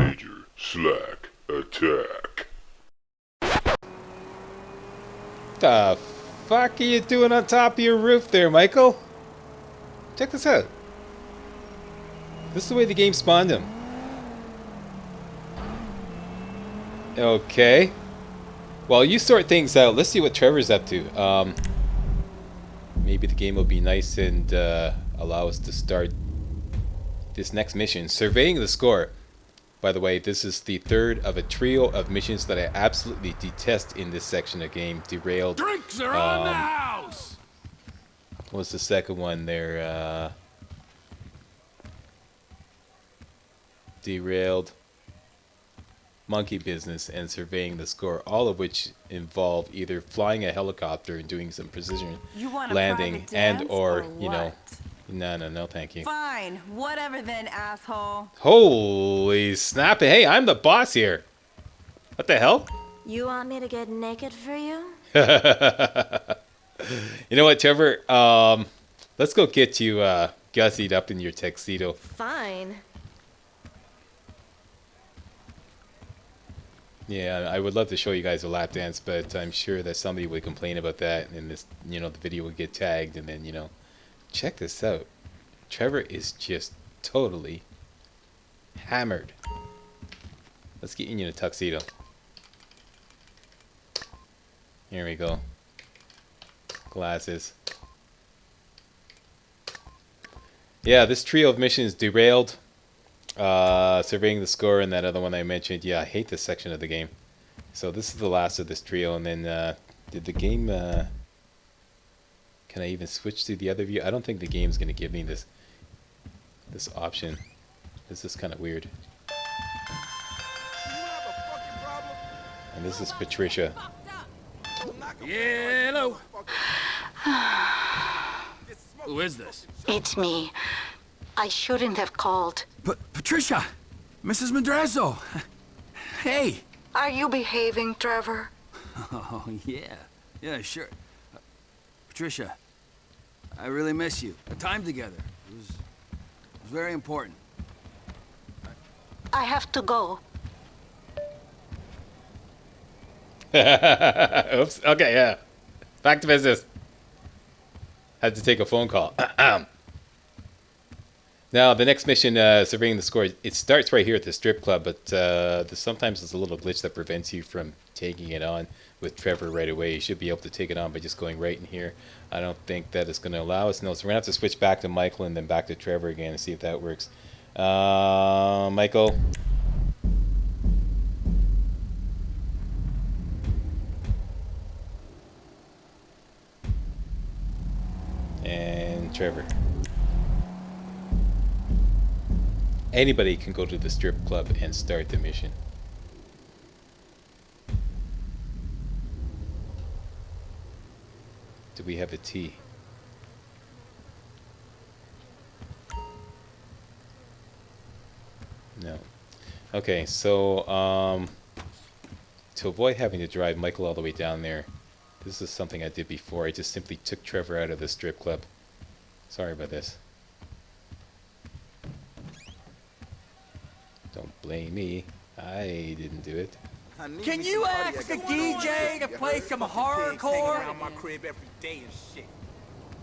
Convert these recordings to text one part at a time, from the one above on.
Major Slack Attack. The fuck are you doing on top of your roof there, Michael? Check this out. This is the way the game spawned him. Okay. While you sort things out, let's see what Trevor's up to. Maybe the game will be nice and allow us to start this next mission. Surveying the score. By the way, this is the third of a trio of missions that I absolutely detest in this section of game. Derailed. Drinks are on the house! What was the second one there? Derailed. Monkey Business and Surveying the Score, all of which involve either flying a helicopter and doing some precision landing and or you know, no thank you. Fine, whatever then, asshole. Holy snap. Hey, I'm the boss here. What the hell? You want me to get naked for you? You know what, Trevor? Let's go get you gussied up in your tuxedo. Fine. Yeah, I would love to show you guys a lap dance, but I'm sure that somebody would complain about that, and this, you know, the video would get tagged, and then, you know, check this out. Trevor is just totally hammered. Let's get you in a tuxedo. Here we go. Glasses. Yeah, this trio of missions derailed. Surveying the Score and that other one I mentioned. Yeah, I hate this section of the game. So this is the last of this trio, and then did the game can I even switch to the other view? I don't think the game's gonna give me this option. This is kind of weird. And this is Patricia. Hello. Who is this? It's me. I shouldn't have called. Patricia! Mrs. Madrazo! Hey! Are you behaving, Trevor? Oh, yeah. Yeah, sure. Patricia, I really miss you. The time together. It was very important. I have to go. Oops. Okay, yeah. Back to business. Had to take a phone call. Now, the next mission, Surveying the Score, it starts right here at the strip club, but sometimes there's a little glitch that prevents you from taking it on with Trevor right away. You should be able to take it on by just going right in here. I don't think that is going to allow us. No, so we're going to have to switch back to Michael and then back to Trevor again and see if that works. Michael. And Trevor. Anybody can go to the strip club and start the mission. Do we have a T? No. Okay, so to avoid having to drive Michael all the way down there, this is something I did before. I just simply took Trevor out of the strip club. Sorry about this. Don't blame me. I didn't do it. Can you ask the DJ to play some hardcore? Around my crib every day and shit.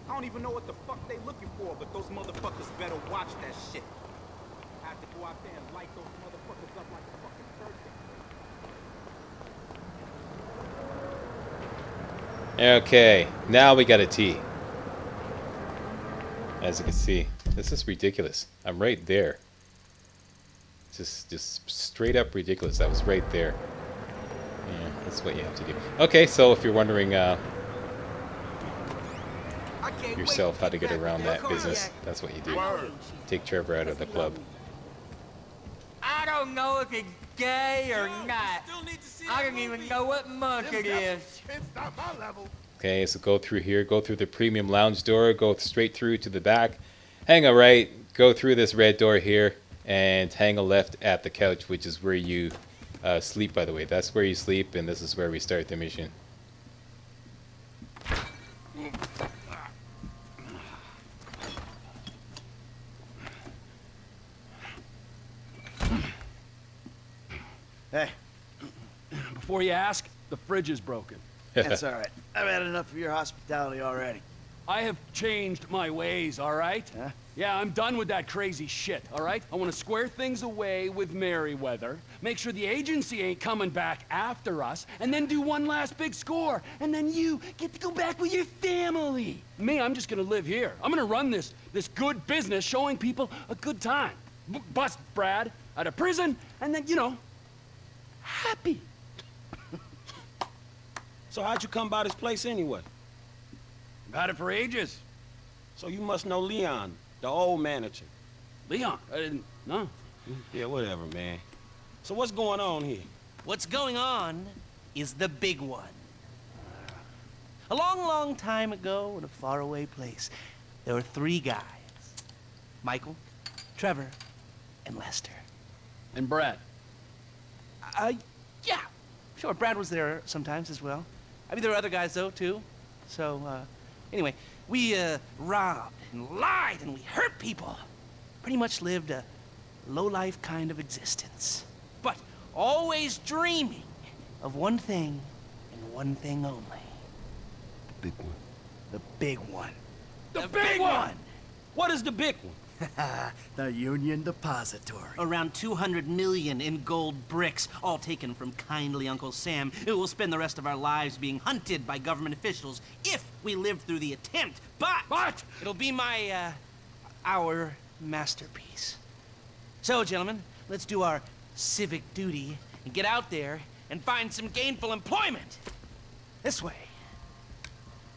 I don't even know what the fuck they looking for, but those motherfuckers better watch that shit. I have to go out there and light those motherfuckers up like a fucking birthday. Okay, now we got a T. As you can see, this is ridiculous. I'm right there. Just straight up ridiculous. That was right there. Yeah, that's what you have to do. Okay, so if you're wondering yourself how to get around that business, that's what you do. Take Trevor out of the club. I don't know if it's gay or not. I don't even know what month it is. Okay, so go through here, go through the premium lounge door, go straight through to the back, hang a right, go through this red door here, and hang a left at the couch, which is where you sleep, by the way. That's where you sleep, and this is where we start the mission. Hey, before you ask, the fridge is broken. That's all right. I've had enough of your hospitality already. I have changed my ways, all right? Huh? Yeah, I'm done with that crazy shit, all right? I want to square things away with Merryweather, make sure the agency ain't coming back after us, and then do one last big score, and then you get to go back with your family. Me, I'm just gonna live here. I'm gonna run this good business showing people a good time. Bust Brad out of prison, and then, you know, happy. So how'd you come by this place anyway? I've had it for ages. So you must know Leon, the old manager. Leon? I didn't know. Yeah, whatever, man. So what's going on here? What's going on is the big one. A long, long time ago in a faraway place, there were 3 guys. Michael, Trevor, and Lester. And Brad? Yeah. Sure, Brad was there sometimes as well. I mean, there were other guys, though, too. So, anyway, we, robbed and lied and we hurt people. Pretty much lived a low-life kind of existence. But always dreaming of one thing and one thing only. The big one. The big one. The big one! What is the big one? The Union Depository. Around 200 million in gold bricks, all taken from kindly Uncle Sam, who will spend the rest of our lives being hunted by government officials if we live through the attempt. But it'll be our masterpiece. So, gentlemen, let's do our civic duty and get out there and find some gainful employment. This way.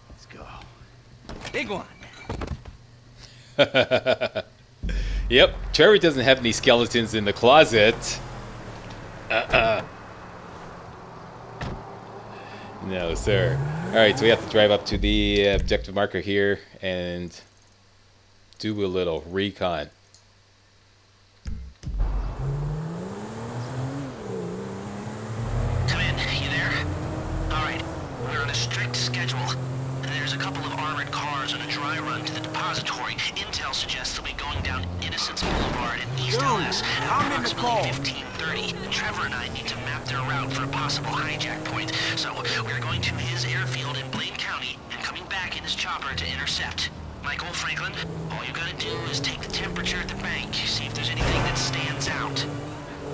Let's go. Big one. Yep, Trevor doesn't have any skeletons in the closet. No, sir. Alright, so we have to drive up to the objective marker here and do a little recon. Come in, you there? Alright, we're on a strict schedule. There's a couple of armored cars on a dry run to the depository. Intel suggests they'll be going down Innocence Boulevard in East LS at approximately 15:30. Trevor and I need to map their route for a possible hijack point. So we're going to his airfield in Blaine County and coming back in his chopper to intercept. Michael, Franklin, all you gotta do is take the temperature at the bank, see if there's anything that stands out.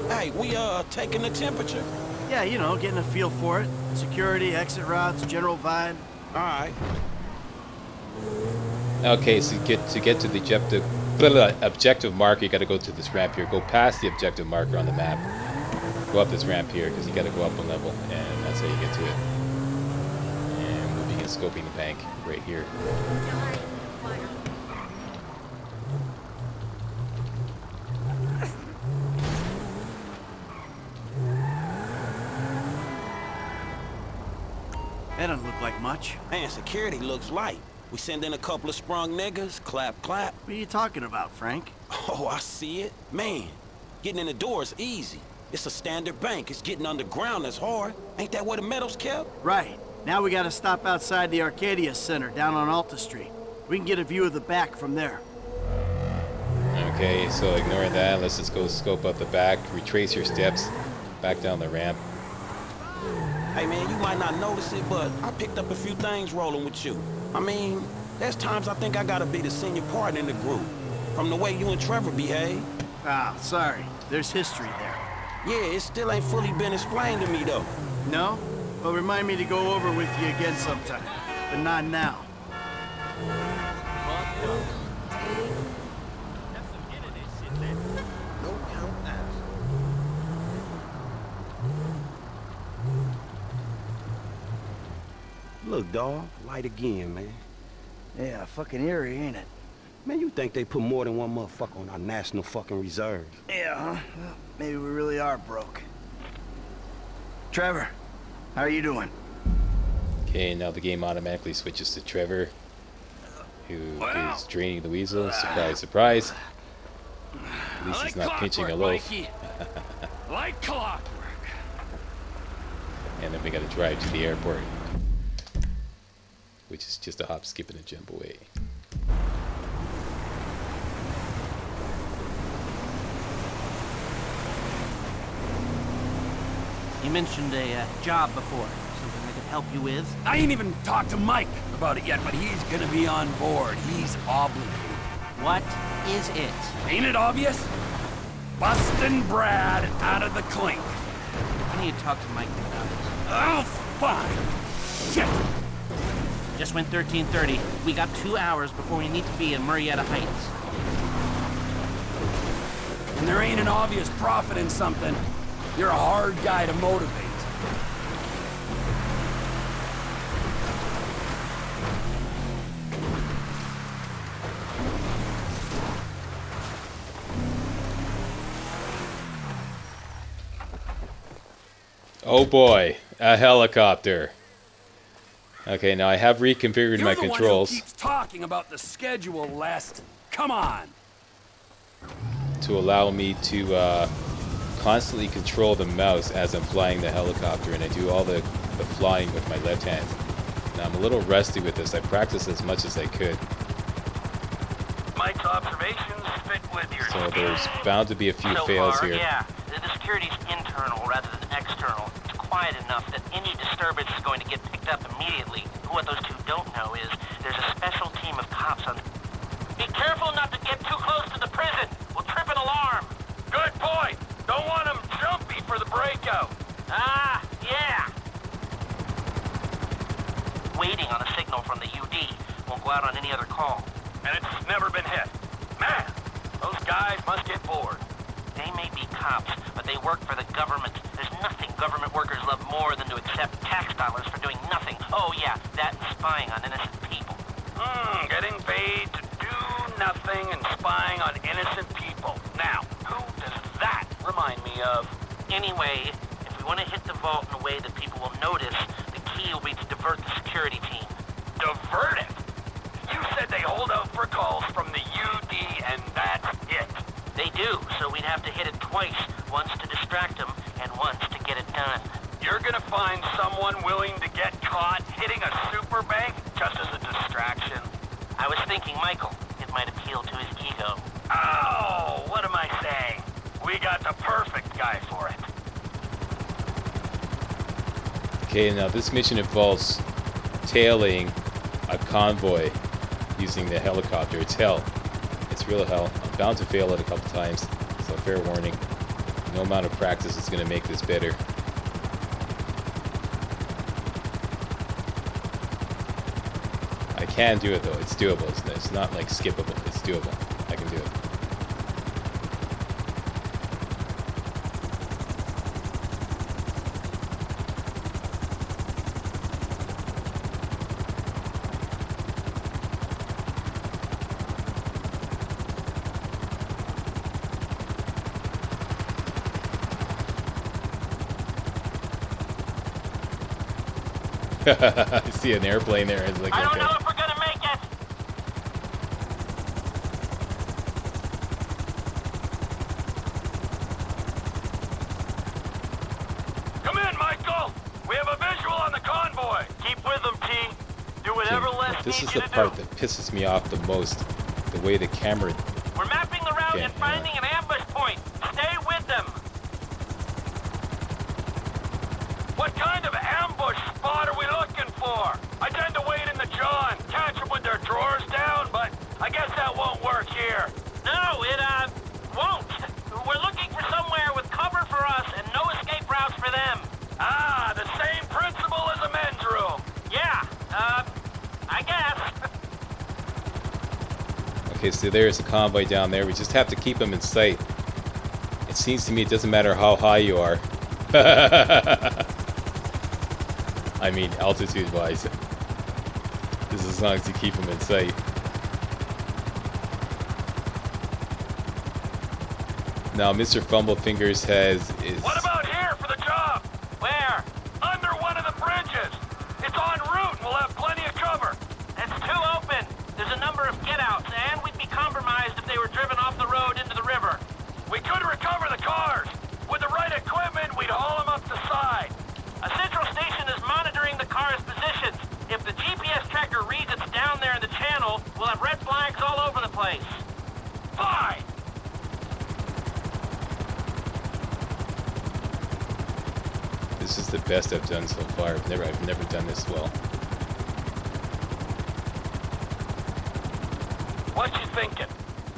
Hey, we taking the temperature? Yeah, you know, getting a feel for it. Security, exit routes, general vibe. All right. Okay, so to get to the objective marker, you got to go to this ramp here. Go past the objective marker on the map. Go up this ramp here because you got to go up a level, and that's how you get to it. And we'll begin scoping the bank right here. That doesn't look like much. Man, security looks light. We send in a couple of sprung niggas, clap, clap. What are you talking about, Frank? Oh, I see it. Man, getting in the door is easy. It's a standard bank. It's getting underground that's hard. Ain't that where the metal's kept? Right. Now we gotta stop outside the Arcadia Center down on Alta Street. We can get a view of the back from there. Okay, so ignore that. Let's just go scope out the back. Retrace your steps back down the ramp. Hey, man, you might not notice it, but I picked up a few things rolling with you. I mean, there's times I think I gotta be the senior partner in the group. From the way you and Trevor behave. Ah, sorry. There's history there. Yeah, it still ain't fully been explained to me, though. No? Well, remind me to go over with you again sometime. But not now. Look, dawg, light again, man. Yeah, fucking eerie, ain't it? Man, you think they put more than one motherfucker on our national fucking reserves? Yeah, huh? Well, maybe we really are broke. Trevor, how are you doing? Okay, now the game automatically switches to Trevor, who is draining the weasel. Surprise, surprise. At least he's not pinching a loaf. Like clockwork. And then we gotta drive to the airport, which is just a hop, skip, and a jump away. You mentioned a job before. Something I could help you with? I ain't even talked to Mike about it yet, but he's gonna be on board. He's obligated. What is it? Ain't it obvious? Bustin' Brad out of the clink. I need to talk to Mike about it. Oh, fine. Shit. Just went 13:30. We got 2 hours before we need to be in Marietta Heights. And there ain't an obvious profit in something. You're a hard guy to motivate. Oh boy, a helicopter. Okay, now I have reconfigured my controls. You're the one who keeps talking about the schedule, Lest. Come on. To allow me to constantly control the mouse as I'm flying the helicopter, and I do all the flying with my left hand. Now I'm a little rusty with this. I practiced as much as I could. Mike's observations fit with your So there's bound to be a few fails here. Yeah, the security's internal rather than external. It's quiet enough that any disturbance is going to get picked up immediately. What those two don't know is there's a special team of cops on... Be careful not to get too close to the prison. We'll trip an alarm. Good point. Don't want them jumpy for the breakout. Ah, yeah. Waiting on a signal from the UD. Won't go out on any other call. And it's never been hit. Man, those guys must get bored. They may be cops, but they work for the government. There's nothing government workers love more than to accept tax dollars for doing nothing. Oh yeah, that and spying on innocent people. Getting paid to do nothing and spying on innocent people. Now, who does that remind me of? Anyway, if we want to hit the vault in a way that people will notice, the key will be to divert the security team. Divert it? You said they hold out for calls from the UD and that's it. They do, so we'd have to hit it twice. Once to distract them, and once to get it done. You're gonna find someone willing to get caught hitting a super bank just as a distraction? I was thinking Michael. It might appeal to his ego. Oh, what am I saying? We got the perfect guy for it. Okay, now this mission involves tailing a convoy using the helicopter. It's hell. It's real hell. I'm bound to fail it a couple times, so fair warning. No amount of practice is going to make this better. I can do it though. It's doable. It's not like skippable. It's doable. I can do it. I see an airplane there. It's like, I don't okay. know if we're gonna make it. Come in, Michael. We have a visual on the convoy. Keep with them, T. Do whatever Les This needs is you the to part do. that pisses me off the most. The way the camera... We're mapping the route Okay, and finding an ambush point. Stay with them. What kind of ambush spot are we looking for? I tend to wait in the jaw and catch them with their drawers down, but I guess that won't work here. No, it, won't. We're looking for somewhere with cover for us and no escape routes for them. Ah, the same principle as a men's room. Yeah, I guess. Okay, so there's a convoy down there. We just have to keep them in sight. It seems to me it doesn't matter how high you are. I mean, altitude-wise. This is as long as you keep them in sight. Now, Mr. Fumblefingers has... What about here for the job? Where? Under one of the bridges. It's en route and we'll have plenty of cover. It's too open. There's a number of get-outs, and we'd be compromised if they were driven off the road into the river. We could recover the cars. With the right equipment, we'd haul them up the side. A central station is monitoring the car's positions. If the GPS tracker reads it's down there in the channel, we'll have red flags all over the place. Fine! This is the best I've done so far. I've never done this well. What you thinking?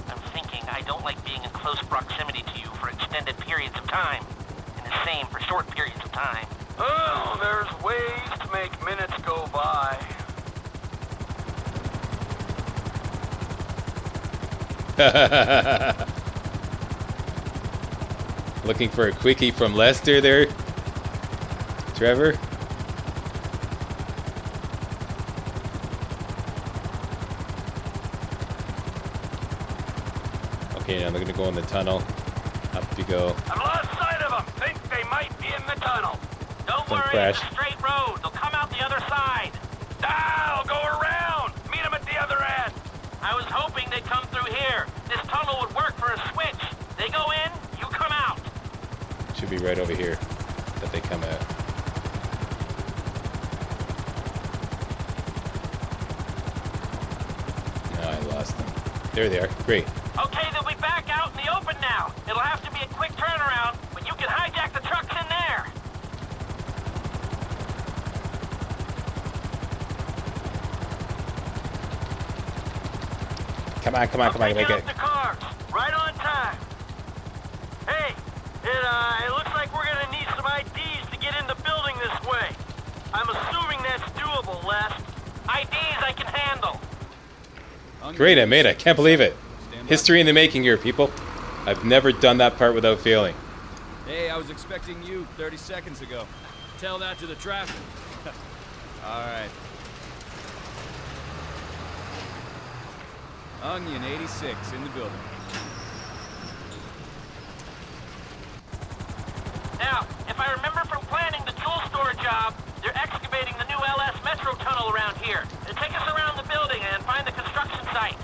I'm thinking I don't like being in close proximity to you for extended periods of time. And the same for short periods of time. Oh, there's ways to make minutes go by. Looking for a quickie from Lester there, Trevor? Okay, now they're gonna go in the tunnel. Up you go. I've lost sight of them. Think they might be in the tunnel. Don't Don't worry, crash. it's a straight road. They'll come out the other side. I'll go around. Meet them at the other end. I was hoping they'd come through here. This tunnel would work for a switch. They go in, you come out. Should be right over here that they come out. No, I lost them. There they are. Great. Okay, they'll be back out in the open now. It'll have to be a quick turnaround, but you can hijack the trucks in there. Come on, come on, come on. Pick Make up it. the cars. Right on time. Hey, it looks like we're gonna need some IDs to get in the building this way. I'm assuming that's doable, Les. IDs I can handle. Great, I made it. I can't believe it. History in the making here, people. I've never done that part without failing. Hey, I was expecting you 30 seconds ago. Tell that to the traffic. All right. Onion 86 in the building. Now, if I remember from planning the jewel store job, they're excavating the new LS Metro tunnel around here. They'll take us around the building and find the construction site.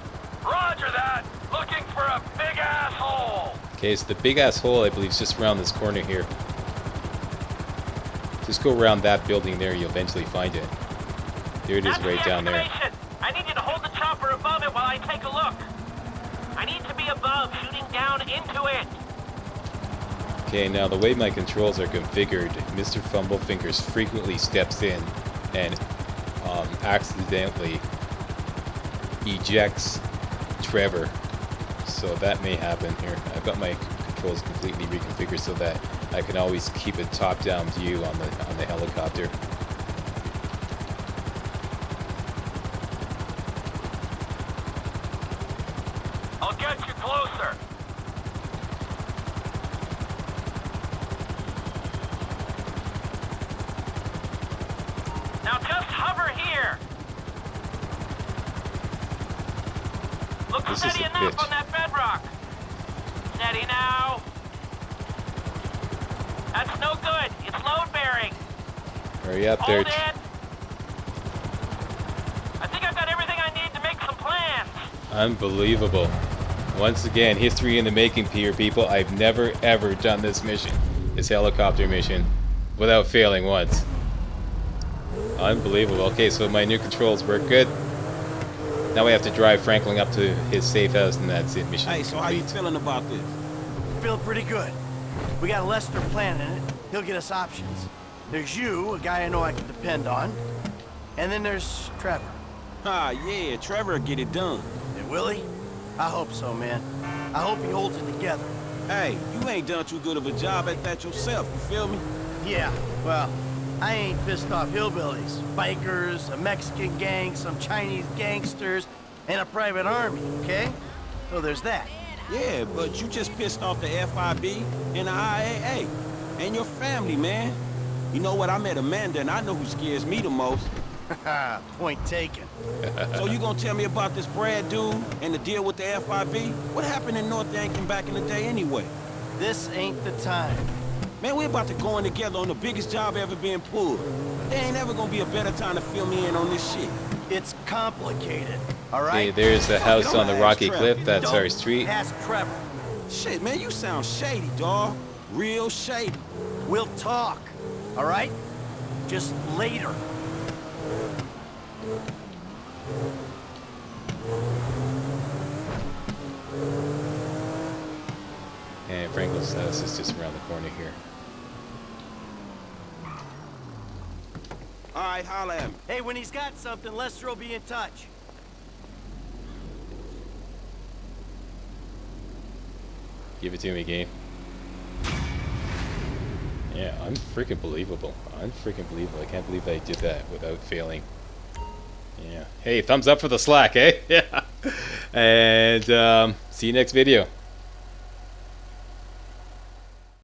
Roger that. Looking for a big asshole. Okay, so the big ass hole, I believe, is just around this corner here. Just go around that building there, you'll eventually find it. There it is, That's right the down there. excavation. I need you to hold the chopper above it while I take a look. I need to be above, shooting down into it. Okay, now the way my controls are configured, Mr. Fumblefingers frequently steps in and accidentally ejects Trevor. So that may happen here. I've got my controls completely reconfigured so that I can always keep a top-down view on the helicopter. I'll get you closer. Now just hover here. Look This is steady a enough bitch. on that bedrock. Steady now. That's no good. It's load bearing. Hurry up there. Hold it. I think I've got everything I need to make some plans. Unbelievable. Once again, history in the making here, people. I've never ever done this mission, this helicopter mission, without failing once. Unbelievable. Okay, so my new controls work good. Now we have to drive Franklin up to his safe house, and that's it. Mission Hey, so how you complete. feeling about this? Feeling pretty good. We got Lester planning it. He'll get us options. There's you, a guy I know I can depend on. And then there's Trevor. Ah, yeah, Trevor will get it done. And Willie? I hope so, man. I hope he holds it together. Hey, you ain't done too good of a job at that yourself, you feel me? Yeah, well, I ain't pissed off hillbillies, bikers, a Mexican gang, some Chinese gangsters, and a private army, okay? So there's that. Yeah, but you just pissed off the FIB and the IAA. And your family, man. You know what, I met Amanda and I know who scares me the most. Point taken. So you gonna tell me about this Brad dude and the deal with the FIB? What happened in North Yankton back in the day anyway? This ain't the time. Man, we're about to go in together on the biggest job ever being pulled. There ain't ever gonna be a better time to fill me in on this shit. It's complicated, all Okay, right? there's the house Don't on the ask rocky Trevor. cliff. That's our street. Ask Trevor. Shit, man, you sound shady, dawg. Real shady. We'll talk, all right? Just later. And Franklin's house is just around the corner here. All right, holla at me. Hey, when he's got something, Lester will be in touch. Give it to me, game. Yeah, unfreaking believable. Unfreaking believable. I can't believe I did that without failing. Yeah. Hey, thumbs up for the Slack, eh? Yeah. And see you next video.